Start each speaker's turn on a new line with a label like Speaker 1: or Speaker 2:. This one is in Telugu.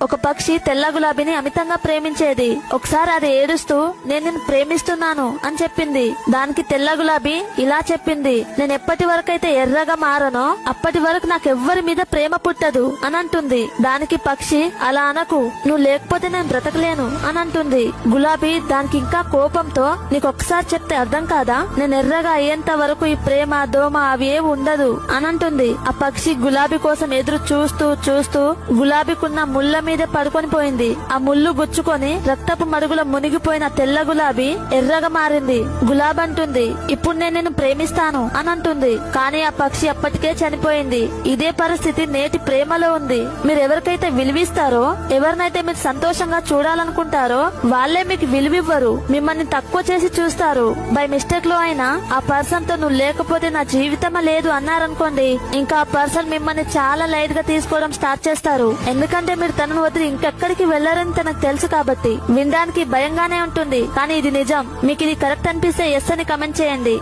Speaker 1: ఒక పక్షి తెల్ల గులాబీని అమితంగా ప్రేమించేది. ఒకసారి అది ఏడుస్తూ నేను నిన్ను ప్రేమిస్తున్నాను అని చెప్పింది. దానికి తెల్ల గులాబీ ఇలా చెప్పింది, నేను ఎప్పటి వరకైతే ఎర్రగా మారనో అప్పటి వరకు నాకెవ్వరి మీద ప్రేమ పుట్టదు అని అంటుంది. దానికి పక్షి అలా అనకు, నువ్వు లేకపోతే నేను బ్రతకలేను అని అంటుంది. గులాబీ దానికి ఇంకా కోపంతో, నీకు ఒకసారి చెప్తే అర్థం కాదా, నేను ఎర్రగా అయ్యేంత వరకు ఈ ప్రేమ దోమ అవి ఏ ఉండదు అని అంటుంది. ఆ పక్షి గులాబీ కోసం ఎదురు చూస్తూ చూస్తూ గులాబీకున్న ముళ్ళ మీద పడుకొని పోయింది. ఆ ముళ్ళు గుచ్చుకొని రక్తపు మడుగుల మునిగిపోయిన తెల్ల గులాబీ ఎర్రగా మారింది. గులాబీ అంటుంది, ఇప్పుడు నేను నిన్ను ప్రేమిస్తాను అని అంటుంది. కానీ ఆ పక్షి అప్పటికే చనిపోయింది. ఇదే పరిస్థితి నేటి ప్రేమలో ఉంది. మీరు ఎవరికైతే విలువిస్తారో, ఎవరినైతే మీరు సంతోషంగా చూడాలనుకుంటారో వాళ్ళే మీకు విలువివ్వరు, మిమ్మల్ని తక్కువ చేసి చూస్తారు. బై మిస్టేక్ లో అయినా ఆ పర్సన్ తో నువ్వు లేకపోతే నా జీవితమే లేదు అన్నారనుకోండి, ఇంకా ఆ పర్సన్ మిమ్మల్ని చాలా లైట్ గా తీసుకోవడం స్టార్ట్ చేస్తారు. ఎందుకంటే మీరు తనను వదిలి ఇంకెక్కడికి వెళ్లారని తనకు తెలుసు కాబట్టి. వినడానికి భయంగానే ఉంటుంది, కానీ ఇది నిజం. మీకు ఇది కరెక్ట్ అనిపిస్తే ఎస్ అని కమెంట్ చేయండి.